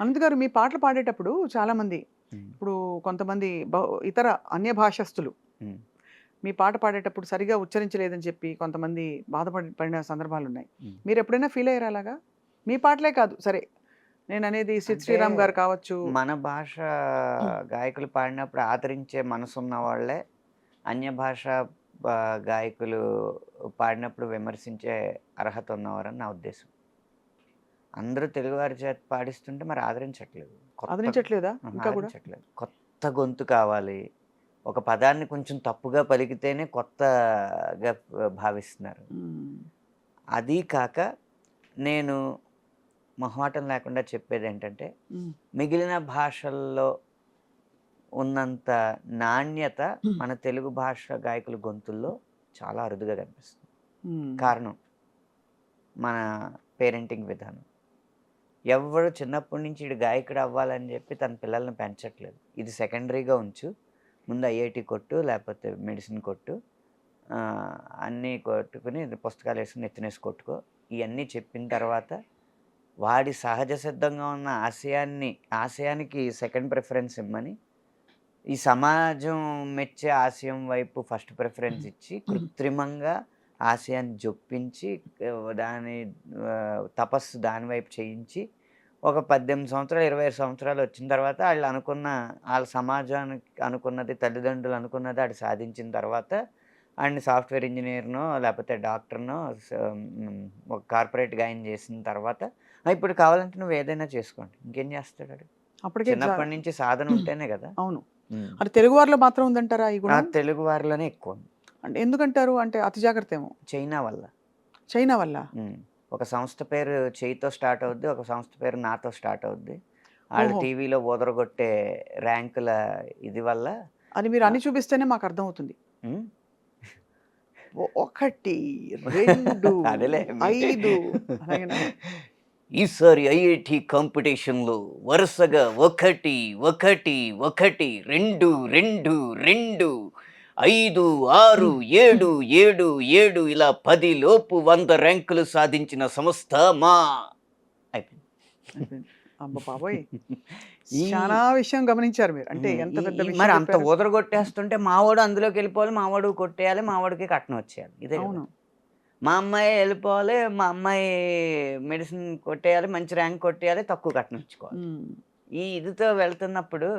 అనంత్ గారు, మీ పాటలు పాడేటప్పుడు చాలామంది, హ్మ్. ఇప్పుడు కొంతమంది ఇతర అన్య భాషస్థులు హ్మ్. మీ పాట పాడేటప్పుడు సరిగ్గా ఉచ్చరించలేదని చెప్పి కొంతమంది పడిన సందర్భాలున్నాయి. హ్మ్. మీరెప్పుడైనా ఫీల్ అయ్యారా అలాగా? మీ పాటలే కాదు సరే, నేననేది 'సిద్ అంటే శ్రీరామ్' గారు కావచ్చు. మన భాష గాయకులు పాడినప్పుడు ఆదరించే మనసున్న వాళ్ళే అన్య భాష బా గాయకులు పాడినప్పుడు విమర్శించే అర్హత ఉన్నవారని నా ఉద్దేశం. అందరూ తెలుగువారి చేత పాడిస్తుంటే మరి ఆదరించట్లేదు. కొత్త ఆదరించట్లేదా ఇంకా గూడా? ఆదరించట్లేదు. కొత్త గొంతు కావాలి. ఒక పదాన్ని కొంచెం తప్పుగా పలికితేనే కొత్తగా భావిస్తున్నారు. హ్మ్. అదీ కాక నేను మొహమాటం లేకుండా చెప్పేదేంటంటే, హ్మ్. మిగిలిన భాషల్లో ఉన్నంత నాణ్యత హ్మ్. మన తెలుగు భాష గాయకుల గొంతుల్లో చాలా అరుదుగా కనిపిస్తుంది. హ్మ్. కారణం మన పేరెంటింగ్ విధానం. ఎవ్వరు చిన్నప్పటి నుంచి ఈడు గాయకుడు అవ్వాలని చెప్పి తన పిల్లల్ని పెంచట్లేదు. ఇది సెకండరీగా ఉంచు. ముందు ఐఐటీ కొట్టు, లేకపోతే మెడిసిన్ కొట్టు. అన్నీ కొట్టుకొని పుస్తకాలేసుకొని నెత్తినేసి కొట్టుకో. ఇయన్నీ చెప్పిన తర్వాత వాడి సహజ సిద్ధంగా ఉన్న ఆశయానికి సెకండ్ ప్రిఫరెన్స్ ఇమ్మని, ఈ సమాజం మెచ్చే ఆశయం వైపు ఫస్ట్ ప్రిఫరెన్స్ ఇచ్చి, కృత్రిమంగా ఆశయాన్ని జొప్పించి దాని తపస్సు దాని వైపు చేయించి, ఒక 18 సంవత్సరాలు, 25 సంవత్సరాలు వచ్చిన తర్వాత ఆళ్ళ సమాజానికి అనుకున్నది, తల్లిదండ్రులు అనుకున్నది ఆడు సాధించిన తర్వాత, ఆడిని సాఫ్ట్‌వేర్ ఇంజినీర్‌నో, లేపోతే డాక్టర్‌నో, ఒక కార్పొరేట్ గాయన చేసిన తర్వాత, ఇప్పుడు కావాలంటే నువ్వేదైనా చేసుకోండి. ఇంకేం చేస్తాడాడు? అప్పటికే చిన్నప్పటి నుంచి సాధన ఉంటేనే గదా! అవును. హ్మ్. అంటే తెలుగు వారిలో మాత్రం ఉందంటారా ఈ ఆ! గుణం? తెలుగు వారిలోనే ఎక్కువుంది. అంటే ఎందుకంటారు? అంటే అతి జాగ్రత్తేమో. చైనా వల్ల. చైనా వల్లా? హ్మ్. ఒక సంస్థ పేరు చెయ్యితో స్టార్ట్ అవుద్ది. ఒక సంస్థ పేరు నాతో స్టార్ట్ అవుద్ది. ఆళ్ళు ఓహో! టీవీలో ఊదరగొట్టే ర్యాంకుల ఇది వల్ల అది మీరు అన్ని ఆహ్, చూపిస్తేనే మాకర్థమవుతుంది. హ్మ్. 1, 2, అదేలే 5 అలాగేనా? ఈసారి ఐఐటీ కాంపిటీషన్‌లో వరుసగా 1, 1, 1, 2, 2, 2, 5, 6, 7, 7, 7 ఇలా 10 లోపు 100 ర్యాంకులు సాధించిన సంస్థ మా అయిపోయింది. అయిపోయింది. అమ్మ బాబోయ్! ఈ చాలా విషయం గమనించారు మీరు. అంటే హ్మ్. ఎంత ఈ పెద్ద ఈ విషయం మరి అంత చెప్పారు. ఊదరగొట్టేస్తుంటే మావోడు అందులోకెళ్ళిపోవాలి, మావోడు కొట్టేయాలి, మావోడికి కట్నం వచ్చేయాలి. ఇదే గదా! అవును. మా అమ్మాయే ఎళ్ళిపోవాలి, మా అమ్మాయి మెడిసిన్ కొట్టేయాలి, మంచి ర్యాంక్ కొట్టేయాలి, తక్కువ కట్నం ఇచ్చుకోవాలి. హ్మ్. ఈ ఇదితో వెళ్తున్నప్పుడు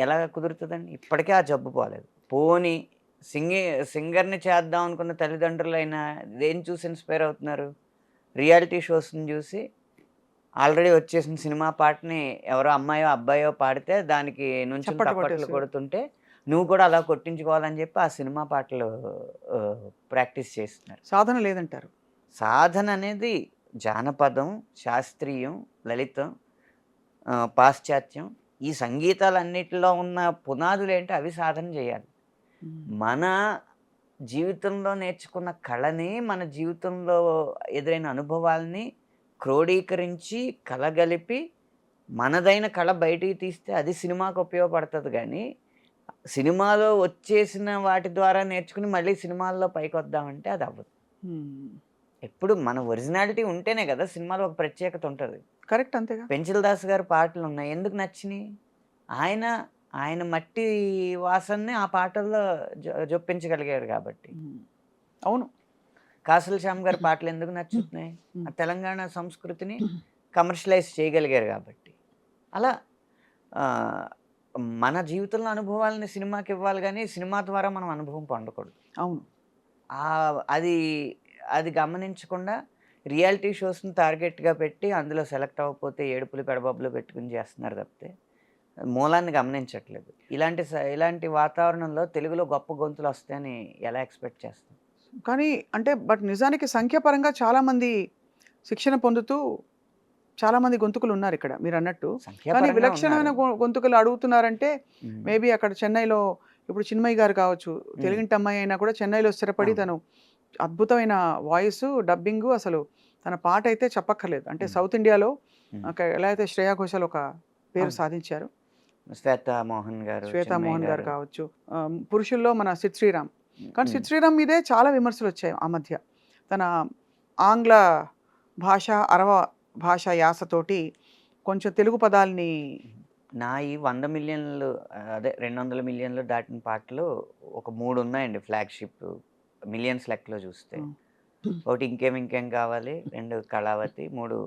ఎలా కుదురుతదండి? ఇప్పటికే ఆ జబ్బు పోలేదు. పోనీ సింగి సింగర్‌ని చేద్దాం అనుకున్న తల్లిదండ్రులైనా దేన్ని చూసి ఇన్‌స్పైర్ అవుతున్నారు? రియాలిటీ షోస్‌ని జూసి ఆల్రెడీ వచ్చేసిన సినిమా పాటని ఎవరో అమ్మాయో, అబ్బాయో పాడితే దానికి నుంచొని చప్పట్లు తప్పట్లు కొట్టేసారు. కొడుతుంటే, నువ్వు కూడా అలా కొట్టించుకోవాలని జెప్పి ఆ సినిమా పాటలు ప్రాక్టీస్ చేస్తున్నారు. సాధన లేదంటారు. సాధన అనేది జానపదం, శాస్త్రీయం, లలితం, పాశ్చాత్యం ఈ సంగీతాలన్నిటిలో ఉన్న పునాదులేంటి అవి సాధన జేయాలి. హ్మ్. మన జీవితంలో నేర్చుకున్న కళని, మన జీవితంలో ఎదురైన అనుభవాల్ని క్రోడీకరించి, కలగలిపి, మనదైన కళ బయటికి తీస్తే అది సినిమాకు ఉపయోగపడతది గానీ, సినిమాలో వచ్చేసిన వాటి ద్వారా నేర్చుకుని మళ్ళీ సినిమాల్లో పైకొద్దామంటే అదవ్వదు. హ్మ్. ఎప్పుడు మన ఒరిజినాలిటీ ఉంటేనే గదా! సినిమాలో ఒక ప్రత్యేకత ఉంటది. కరెక్ట్ అంతేగా. 'పెంచిల్ దాస్' గారి పాటలున్నాయి. ఎందుకు నచ్చినియి? ఆయన, ఆయన మట్టి వాసనని ఆ పాటల్లో జొప్పించగలిగారు గాబట్టి. హ్మ్. అవును. 'కాసుల శ్యామ్' గారి పాటలెందుకు నచ్చుతున్నాయి? ఆ హ్మ్. తెలంగాణ సంస్కృతిని కమర్షియలైజ్ చేయగలిగారు గాబట్టి. అలా ఆహ్, మన జీవితంలో అనుభవాలని సినిమాకివ్వాలి గానీ, సినిమా ద్వారా మనం అనుభవం పొందకూడదు. అవును. అది అది గమనించకుండా రియాలిటీ షోస్‌ని టార్గెట్‌గా పెట్టి అందులో సెలెక్ట్ అవ్వకపోతే ఏడుపులు, పెడబొబ్బలు పెట్టుకొని చేస్తున్నారు తప్పితే, మూలాన్ని గమనించట్లేదు. ఇలాంటి వాతావరణంలో తెలుగులో గొప్ప గొంతులొస్తాయని ఎలా ఎక్స్‌పెక్ట్ చేస్తాం? కానీ అంటే నిజానికి సంఖ్యాపరంగా చాలామంది శిక్షణ పొందుతూ చాలామంది గొంతుకులున్నారిక్కడ మీరన్నట్టు. కానీ సంఖ్యాపరంగా విలక్షణమైన ఉన్నారు. గొంతుకలు అడుగుతున్నారంటే హ్మ్. మేబీ అక్కడ చెన్నైలో ఇప్పుడు చిన్మయి గారు కావచ్చు. హ్మ్. తెలుగింటి అమ్మాయి అయినా కూడా చెన్నైలో స్థిరపడి అవును. తను అద్భుతమైన వాయిసు, డబ్బింగు అసలు తన పాటైతే చెప్పక్కర్లేదు. అంటే హ్మ్. సౌత్ ఇండియాలో హ్మ్. ఎలా అయితే శ్రేయా ఘోషాల్ ఒక పేరు అవును. సాధించారో, 'శ్వేతా మోహన్' గారు, శ్వేతా 'చిన్మయి' మోహన్ గారు గారు. కావచ్చు. పురుషుల్లో మన 'సిద్ శ్రీరామ్.' కానీ హ్మ్. 'సిద్ శ్రీరామ్' మీదే చాలా విమర్శలొచ్చాయి ఆ మధ్య. తన ఆంగ్ల భాష, అరవ భాష యాసతోటి కొంచెం తెలుగు పదాల్ని నా ఈ 100 మిలియన్లు అదే 200 మిలియన్లు దాటిన పాటలు ఒక 3 ఉన్నాయండి ఫ్లాగ్‌షిప్ మిలియన్స్ లెక్కలో చూస్తే. హ్మ్. ఒకటి 'ఇంకేం కావాలి', 2 కళావతి, 3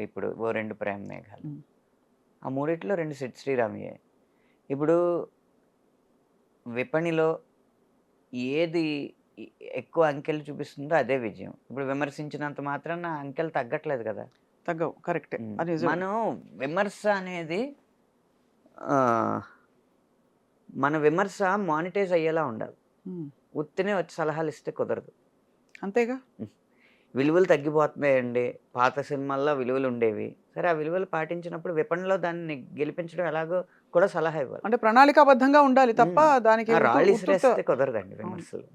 ఇప్పుడు 2 ప్రేమ మేఘాలు. హ్మ్. ఆ మూడిట్లో 2 సిద్ శ్రీరామ్‌యే. ఇప్పుడు విపణిలో ఏది ఎ ఎక్కువ అంకెలు చూపిస్తుందో అదే విజయం. ఇప్పుడు విమర్శించినంత మాత్రాన అంకెలు తగ్గట్లేదు కదా! తగ్గవు. కరెక్టే. అది నిజమే. మనం విమర్శ అనేది ఆహ్, మన విమర్శ మానిటైజ్ అయ్యేలా ఉండాలి. హ్మ్. ఉత్తినే వచ్చి సలహాలిస్తే కుదరదు. అంతేగా. హ్మ్. విలువలు తగ్గిపోతున్నాయండి. పాత సినిమాల్లో విలువలుండేవి. సరే ఆ విలువలు పాటించినప్పుడు విపణిలో దాన్ని గెలిపించడం ఎలాగో కూడా సలహా ఇవ్వాలి. అంటే ప్రణాళికాబద్ధంగా ఉండాలి తప్ప హ్మ్. దానికి ఆ! రాళ్ళు ఉత్తుత్త ఇసిరేస్తే కుదరదండి అవును. విమర్శలు.